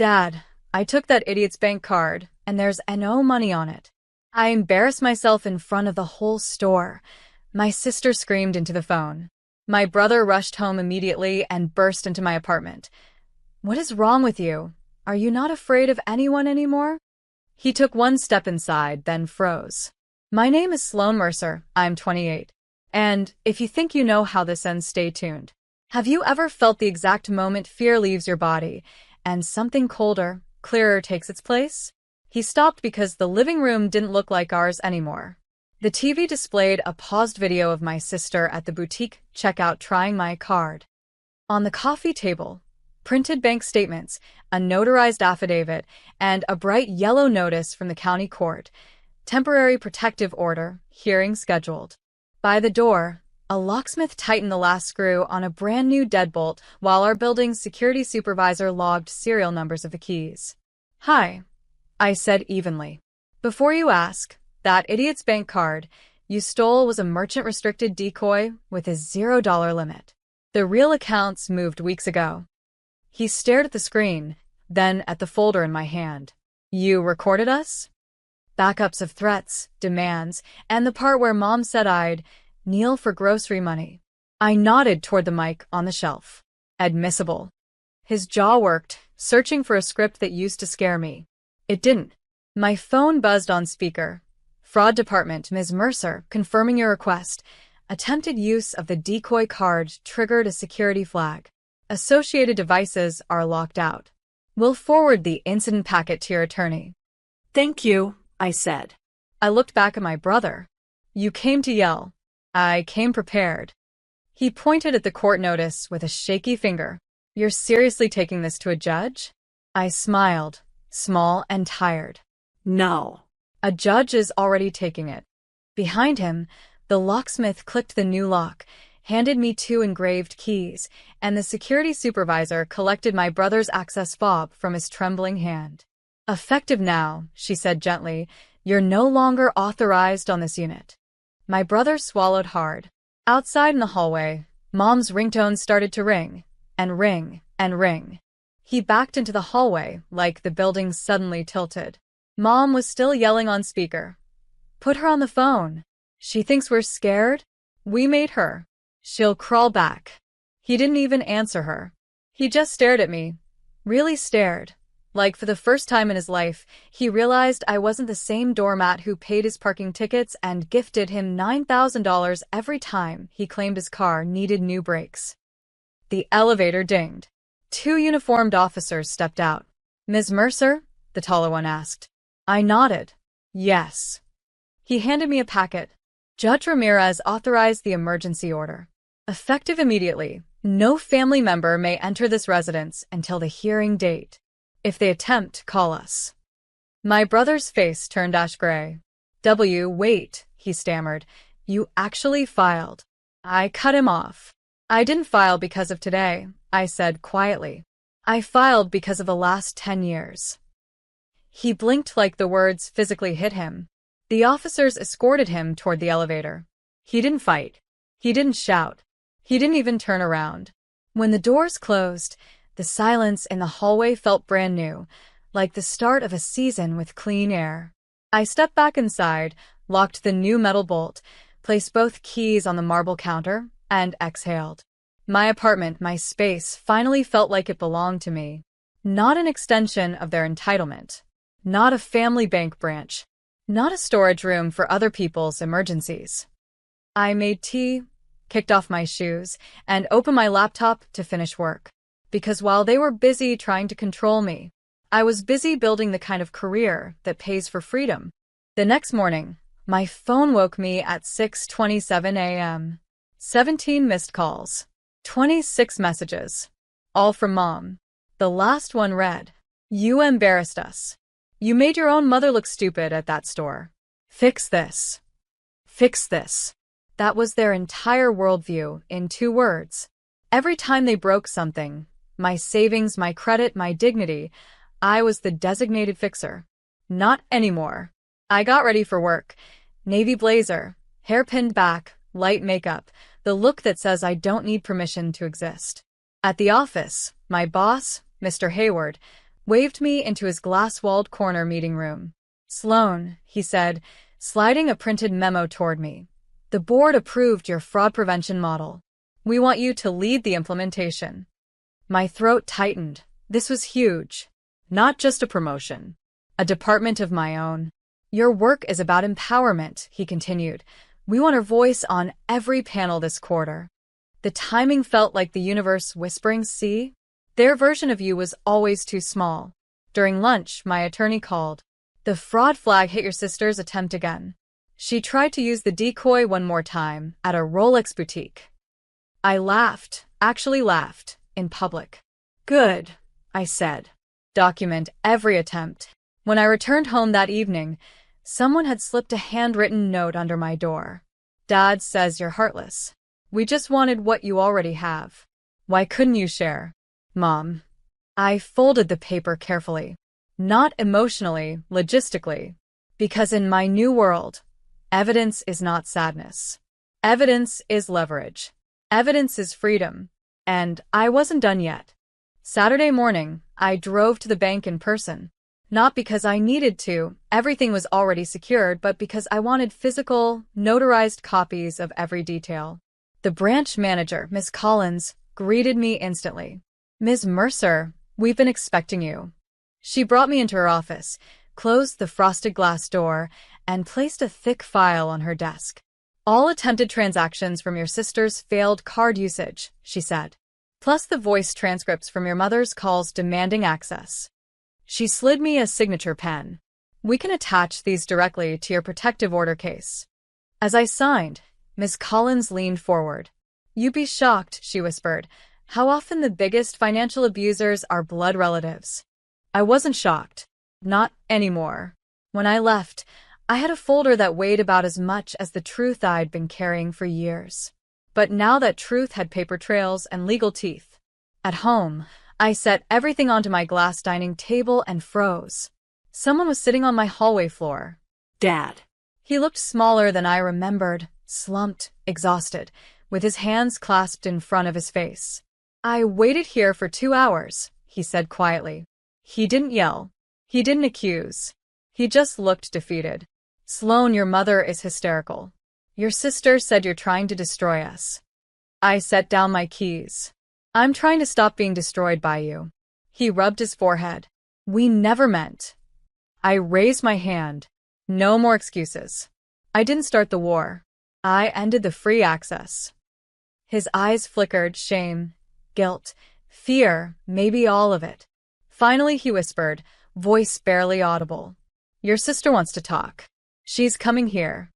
Dad, I took that idiot's bank card, and there's no money on it. I embarrassed myself in front of the whole store. My sister screamed into the phone. My brother rushed home immediately and burst into my apartment. What is wrong with you? Are you not afraid of anyone anymore? He took one step inside, then froze. My name is Sloan Mercer. I'm 28. And if you think you know how this ends, stay tuned. Have you ever felt the exact moment fear leaves your body and something colder, clearer takes its place? He stopped because the living room didn't look like ours anymore. The TV displayed a paused video of my sister at the boutique checkout trying my card. On the coffee table, printed bank statements, a notarized affidavit, and a bright yellow notice from the county court. Temporary protective order, hearing scheduled. By the door, a locksmith tightened the last screw on a brand new deadbolt while our building's security supervisor logged serial numbers of the keys. Hi, I said evenly. Before you ask, that idiot's bank card you stole was a merchant-restricted decoy with a $0 limit. The real accounts moved weeks ago. He stared at the screen, then at the folder in my hand. You recorded us? Backups of threats, demands, and the part where Mom said I'd kneel for grocery money. I nodded toward the mic on the shelf. Admissible. His jaw worked, searching for a script that used to scare me. It didn't. My phone buzzed on speaker. Fraud Department, Ms. Mercer, confirming your request. Attempted use of the decoy card triggered a security flag. Associated devices are locked out. We'll forward the incident packet to your attorney. Thank you, I said. I looked back at my brother. You came to yell. I came prepared. He pointed at the court notice with a shaky finger. You're seriously taking this to a judge? I smiled, small and tired. No. A judge is already taking it. Behind him, the locksmith clicked the new lock, handed me 2 engraved keys, and the security supervisor collected my brother's access fob from his trembling hand. Effective now, she said gently, you're no longer authorized on this unit. My brother swallowed hard. Outside in the hallway, Mom's ringtone started to ring, and ring, and ring. He backed into the hallway like the building suddenly tilted. Mom was still yelling on speaker. Put her on the phone. She thinks we're scared? We made her. She'll crawl back. He didn't even answer her. He just stared at me. Really stared. Like for the first time in his life, he realized I wasn't the same doormat who paid his parking tickets and gifted him $9,000 every time he claimed his car needed new brakes. The elevator dinged. 2 uniformed officers stepped out. Ms. Mercer? The taller one asked. I nodded. Yes. He handed me a packet. Judge Ramirez authorized the emergency order. Effective immediately, no family member may enter this residence until the hearing date. If they attempt, call us. My brother's face turned ash gray. Wait, he stammered. You actually filed. I cut him off. I didn't file because of today, I said quietly. I filed because of the last 10 years. He blinked like the words physically hit him. The officers escorted him toward the elevator. He didn't fight. He didn't shout. He didn't even turn around. When the doors closed, the silence in the hallway felt brand new, like the start of a season with clean air. I stepped back inside, locked the new metal bolt, placed both keys on the marble counter, and exhaled. My apartment, my space, finally felt like it belonged to me. Not an extension of their entitlement. Not a family bank branch. Not a storage room for other people's emergencies. I made tea, kicked off my shoes, and opened my laptop to finish work. Because while they were busy trying to control me, I was busy building the kind of career that pays for freedom. The next morning, my phone woke me at 6:27 a.m. 17 missed calls. 26 messages. All from Mom. The last one read, You embarrassed us. You made your own mother look stupid at that store. Fix this. Fix this. That was their entire worldview in 2 words. Every time they broke something, my savings, my credit, my dignity, I was the designated fixer. Not anymore. I got ready for work. Navy blazer, hair pinned back, light makeup, the look that says I don't need permission to exist. At the office, my boss, Mr. Hayward, waved me into his glass-walled corner meeting room. "Sloan," he said, sliding a printed memo toward me. "The board approved your fraud prevention model. We want you to lead the implementation." My throat tightened. This was huge. Not just a promotion. A department of my own. "Your work is about empowerment," he continued. "We want our voice on every panel this quarter." The timing felt like the universe whispering, "See? Their version of you was always too small." During lunch, my attorney called. "The fraud flag hit your sister's attempt again. She tried to use the decoy one more time at a Rolex boutique." I laughed, actually laughed, in public. "Good," I said. "Document every attempt." When I returned home that evening, someone had slipped a handwritten note under my door. "Dad says you're heartless. We just wanted what you already have. Why couldn't you share?" "Mom." I folded the paper carefully. Not emotionally, logistically. Because in my new world, evidence is not sadness. Evidence is leverage. Evidence is freedom. And I wasn't done yet. Saturday morning, I drove to the bank in person. Not because I needed to, everything was already secured, but because I wanted physical, notarized copies of every detail. The branch manager, Miss Collins, greeted me instantly. "Ms. Mercer, we've been expecting you." She brought me into her office, closed the frosted glass door, and placed a thick file on her desk. "All attempted transactions from your sister's failed card usage," she said, "plus the voice transcripts from your mother's calls demanding access." She slid me a signature pen. "We can attach these directly to your protective order case." As I signed, Miss Collins leaned forward. "You'd be shocked," she whispered, "how often the biggest financial abusers are blood relatives." I wasn't shocked. Not anymore. When I left, I had a folder that weighed about as much as the truth I'd been carrying for years. But now that truth had paper trails and legal teeth. At home, I set everything onto my glass dining table and froze. Someone was sitting on my hallway floor. Dad. He looked smaller than I remembered, slumped, exhausted, with his hands clasped in front of his face. "I waited here for 2 hours," he said quietly. He didn't yell. He didn't accuse. He just looked defeated. "Sloan, your mother is hysterical. Your sister said you're trying to destroy us." I set down my keys. "I'm trying to stop being destroyed by you." He rubbed his forehead. "We never meant." I raised my hand. "No more excuses. I didn't start the war. I ended the free access." His eyes flickered, shame, guilt, fear, maybe all of it. Finally he whispered, voice barely audible. "Your sister wants to talk. She's coming here."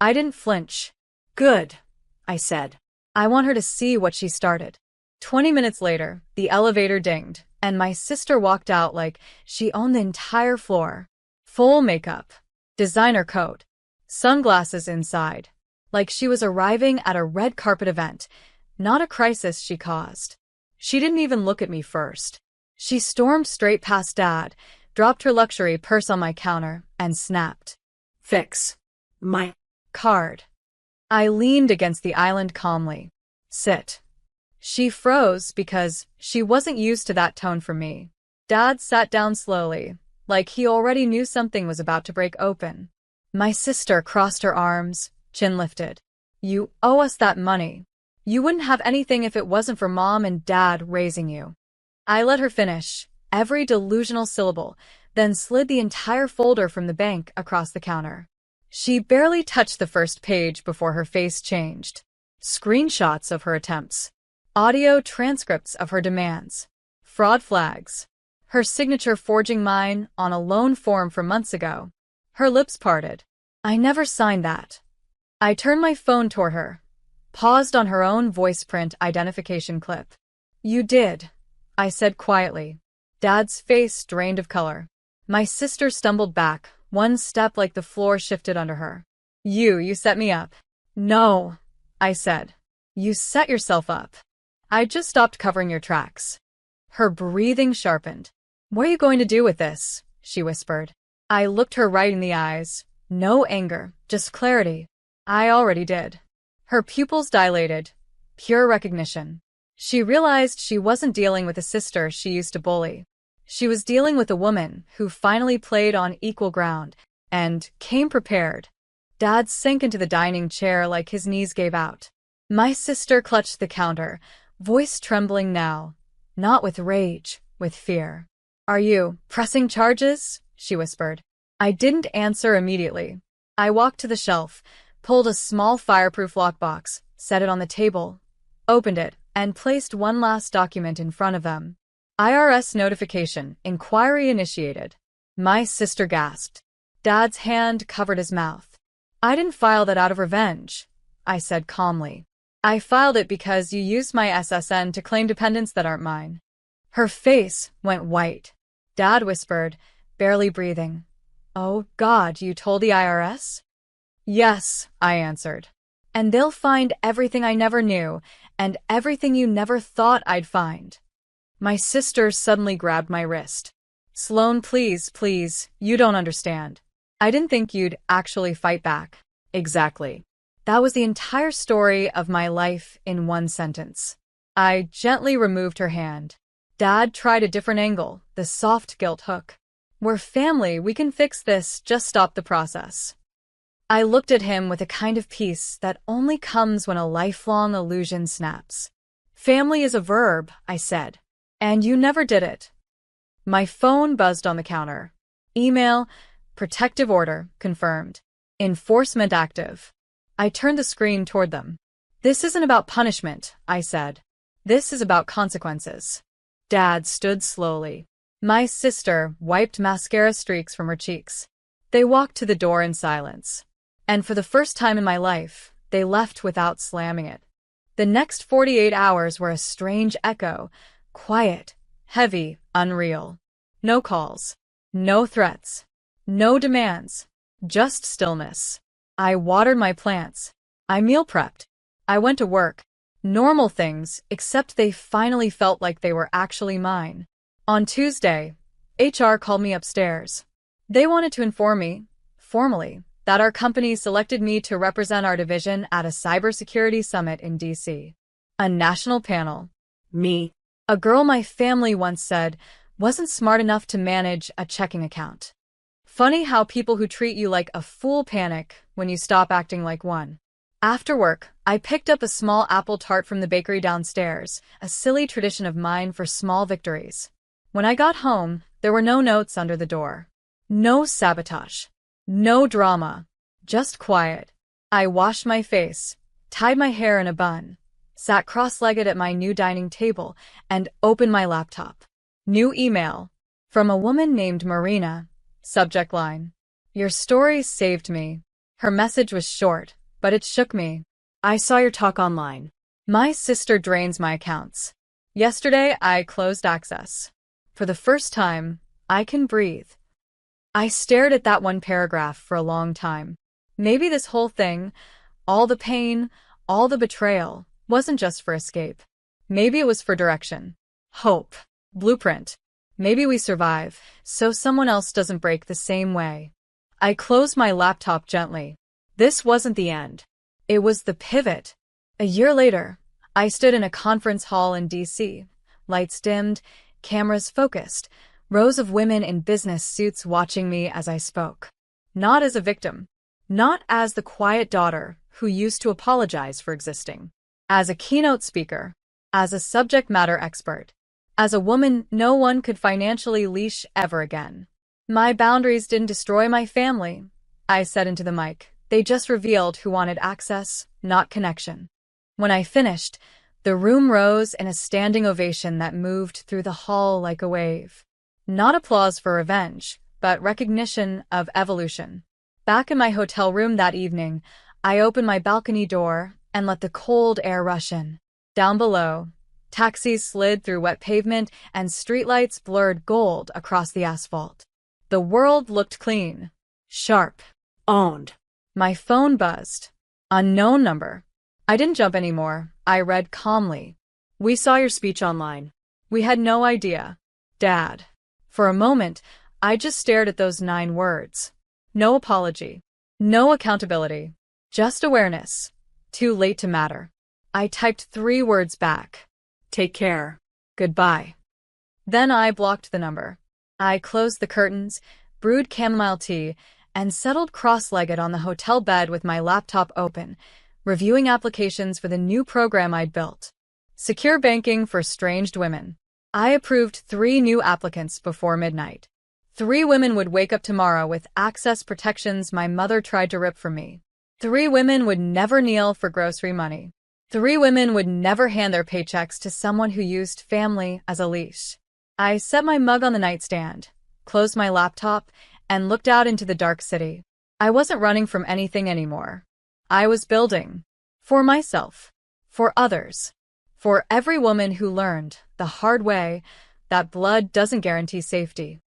I didn't flinch. "Good," I said. "I want her to see what she started." 20 minutes later, the elevator dinged, and my sister walked out like she owned the entire floor. Full makeup, designer coat, sunglasses inside, like she was arriving at a red carpet event, not a crisis she caused. She didn't even look at me first. She stormed straight past Dad, dropped her luxury purse on my counter, and snapped. "Fix my card." I leaned against the island calmly. "Sit." She froze because she wasn't used to that tone from me. Dad sat down slowly, like he already knew something was about to break open. My sister crossed her arms, chin lifted. "You owe us that money. You wouldn't have anything if it wasn't for Mom and Dad raising you." I let her finish, every delusional syllable, then slid the entire folder from the bank across the counter. She barely touched the first page before her face changed. Screenshots of her attempts. Audio transcripts of her demands. Fraud flags. Her signature forging mine on a loan form from months ago. Her lips parted. "I never signed that." I turned my phone toward her. Paused on her own voice print identification clip. "You did," I said quietly. Dad's face drained of color. My sister stumbled back, one step like the floor shifted under her. You set me up." "No," I said. "You set yourself up. I just stopped covering your tracks." Her breathing sharpened. "What are you going to do with this?" she whispered. I looked her right in the eyes. No anger, just clarity. I already did. Her pupils dilated. Pure recognition. She realized she wasn't dealing with a sister she used to bully. She was dealing with a woman who finally played on equal ground and came prepared. Dad sank into the dining chair like his knees gave out. My sister clutched the counter, voice trembling now, not with rage, with fear. "Are you pressing charges?" she whispered. I didn't answer immediately. I walked to the shelf, pulled a small fireproof lockbox, set it on the table, opened it, and placed one last document in front of them. IRS notification, inquiry initiated. My sister gasped. Dad's hand covered his mouth. "I didn't file that out of revenge," I said calmly. "I filed it because you used my SSN to claim dependents that aren't mine." Her face went white. Dad whispered, barely breathing, "Oh, God, you told the IRS?" "Yes," I answered. "And they'll find everything I never knew, and everything you never thought I'd find." My sister suddenly grabbed my wrist. "Sloan, please, please, you don't understand. I didn't think you'd actually fight back." Exactly. That was the entire story of my life in one sentence. I gently removed her hand. Dad tried a different angle, the soft guilt hook. "We're family, we can fix this, just stop the process." I looked at him with a kind of peace that only comes when a lifelong illusion snaps. "Family is a verb," I said. "And you never did it." My phone buzzed on the counter. Email, protective order, confirmed. Enforcement active. I turned the screen toward them. "This isn't about punishment," I said. "This is about consequences." Dad stood slowly. My sister wiped mascara streaks from her cheeks. They walked to the door in silence. And for the first time in my life, they left without slamming it. The next 48 hours were a strange echo, quiet, heavy, unreal. No calls, no threats, no demands, just stillness. I watered my plants. I meal prepped. I went to work. Normal things, except they finally felt like they were actually mine. On Tuesday, HR called me upstairs. They wanted to inform me, formally, that our company selected me to represent our division at a cybersecurity summit in DC. A national panel. Me. A girl my family once said wasn't smart enough to manage a checking account. Funny how people who treat you like a fool panic when you stop acting like one. After work, I picked up a small apple tart from the bakery downstairs, a silly tradition of mine for small victories. When I got home, there were no notes under the door. No sabotage. No drama. Just quiet. I washed my face, tied my hair in a bun, sat cross-legged at my new dining table, and opened my laptop. New email. From a woman named Marina. Subject line. "Your story saved me." Her message was short, but it shook me. "I saw your talk online." My sister drains my accounts. Yesterday, I closed access. For the first time, I can breathe. I stared at that one paragraph for a long time. Maybe this whole thing, all the pain, all the betrayal, wasn't just for escape. Maybe it was for direction. Hope. Blueprint. Maybe we survive, so someone else doesn't break the same way. I closed my laptop gently. This wasn't the end. It was the pivot. A year later, I stood in a conference hall in DC. Lights dimmed, cameras focused, rows of women in business suits watching me as I spoke. Not as a victim. Not as the quiet daughter who used to apologize for existing. As a keynote speaker. As a subject matter expert. As a woman no one could financially leash ever again. My boundaries didn't destroy my family, I said into the mic. They just revealed who wanted access, not connection. When I finished, the room rose in a standing ovation that moved through the hall like a wave. Not applause for revenge, but recognition of evolution. Back in my hotel room that evening, I opened my balcony door and let the cold air rush in. Down below, taxis slid through wet pavement and streetlights blurred gold across the asphalt. The world looked clean, sharp. Owned. My phone buzzed. Unknown number. I didn't jump anymore. I read calmly. "We saw your speech online." We had no idea. Dad. For a moment, I just stared at those 9 words. No apology. No accountability. Just awareness. Too late to matter. I typed 3 words back. "Take care. Goodbye." Then I blocked the number. I closed the curtains, brewed chamomile tea, and settled cross-legged on the hotel bed with my laptop open, reviewing applications for the new program I'd built. Secure banking for estranged women. I approved 3 new applicants before midnight. 3 women would wake up tomorrow with access protections my mother tried to rip from me. 3 women would never kneel for grocery money. 3 women would never hand their paychecks to someone who used family as a leash. I set my mug on the nightstand, closed my laptop, and looked out into the dark city. I wasn't running from anything anymore. I was building. For myself. For others. For every woman who learned, the hard way, that blood doesn't guarantee safety.